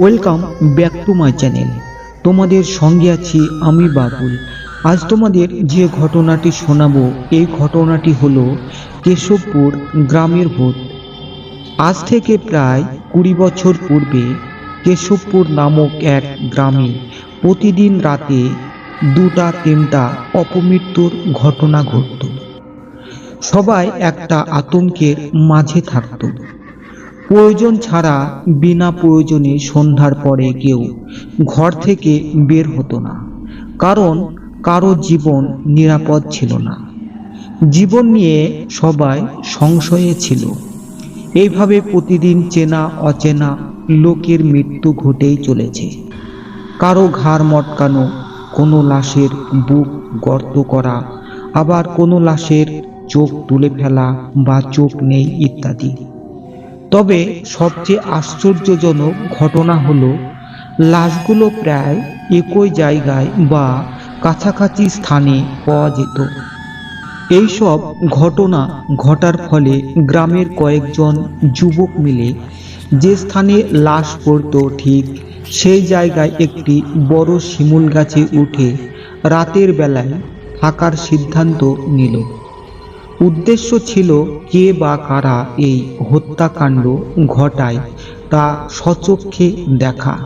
Welcome back to my channel. তোমাদের সঙ্গে আছি আমি বাবুল। আজ তোমাদের যে ঘটনাটি শোনাবো এই ঘটনাটি হলো কেশবপুর গ্রামের ভূত। আজ থেকে প্রায় 20 বছর পূর্বে কেশবপুর নামক এক গ্রামে প্রতিদিন রাতে 2টা-3টা অপমৃত্যুর ঘটনা ঘটত। সবাই একটা আতঙ্কের মাঝে থাকত। প্রয়োজন ছাড়া বিনা প্রয়োজনে সন্ধ্যার পরে কেউ ঘর থেকে বের হতো না, কারণ কারো জীবন নিরাপদ ছিল না। জীবন নিয়ে সবাই সংশয়ে ছিল। এইভাবে প্রতিদিন চেনা অচেনা লোকের মৃত্যু ঘটেই চলেছে। কারো ঘাড় মটকানো, কোনো লাশের বুক গর্ত করা, আবার কোনো লাশের চোখ তুলে ফেলা বা চোখ নেই ইত্যাদি। তবে সবচেয়ে আশ্চর্যজনক ঘটনা হলো লাশগুলো প্রায় একই জায়গায় বা কাছাকাছি স্থানে পাওয়া যেত। এইসব ঘটনা ঘটার ফলে গ্রামের কয়েকজন যুবক মিলে যে স্থানে লাশ পড়ত ঠিক সেই জায়গায় একটি বড় শিমুল গাছে উঠে রাতের বেলায় থাকার সিদ্ধান্ত নিল। উদ্দেশ্য ছিল কে বা কারা এই হত্যাকাণ্ড ঘটায় তা স্বচক্ষে দেখা।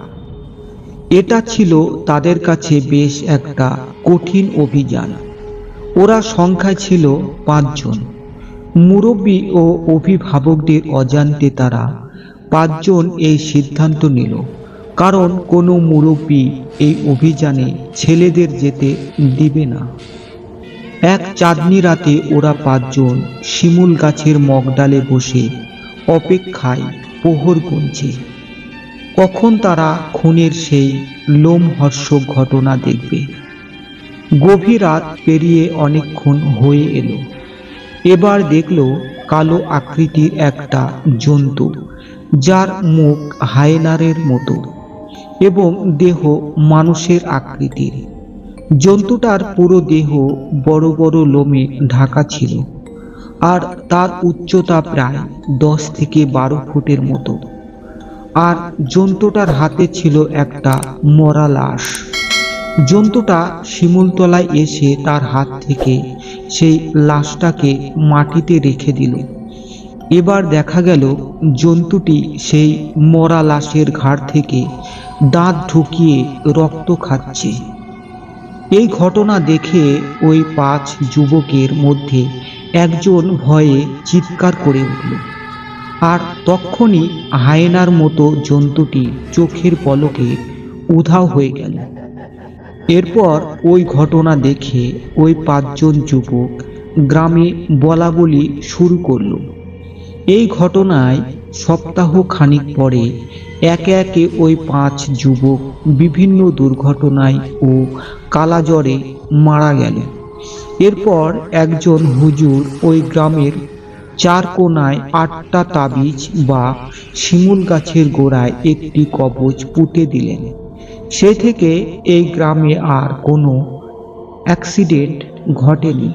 এটা ছিল তাদের কাছে বেশ একটা কঠিন অভিযান। ওরা সংখ্যায় ছিল 5 জন। মুরব্বী ও অভিভাবকদের অজান্তে তারা 5 জন এই সিদ্ধান্ত নিল, কারণ কোনো মুরব্বী এই অভিযানে ছেলেদের যেতে দিবে না। এক চাঁদনি রাতে ওরা 5 জন শিমুল গাছের মগডালে বসে অপেক্ষায় প্রহর গুনছে। কখন তারা খুনের সেই লোমহর্ষক ঘটনা দেখবে। গভীর রাত পেরিয়ে অনেকক্ষণ হয়ে এলো। এবার দেখলো কালো আকৃতির একটা জন্তু, যার মুখ হায়নারের মতো এবং দেহ মানুষের আকৃতির। জন্তুটার পুরো দেহ বড় বড় লোমে ঢাকা ছিল, আর তার উচ্চতা প্রায় 10 থেকে 12 ফুটের মতো। আর জন্তুটার হাতে ছিল একটা মরা লাশ। জন্তুটা শিমুলতলায় এসে তার হাত থেকে সেই লাশটাকে মাটিতে রেখে দিল। এবার দেখা গেল জন্তুটি সেই মরা লাশের ঘাড় থেকে দাঁত ঢুকিয়ে রক্ত খাচ্ছে। এই ঘটনা দেখে ওই 5 যুবকের মধ্যে একজন ভয়ে চিৎকার করে উঠল, আর তক্ষুনি হায়েনার মতো জন্তুটি চোখের পলকে উধাও হয়ে গেল। এরপর ওই ঘটনা দেখে ওই 5 জন যুবক গ্রামে বলাবলি শুরু করল। এই ঘটনায় সপ্তাহ খানিক পরে একে একে ওই 5 যুবক বিভিন্ন দুর্ঘটনায় ও কালাজ্বরে মারা গেল। এরপর একজন হুজুর ওই গ্রামের 4 কোণায় 8টা তাবিজ বা শিমুল গাছের গোড়ায় একটি কবচ পুঁতে দিলেন। সে থেকে এই গ্রামে আর কোনো অ্যাক্সিডেন্ট ঘটেনি।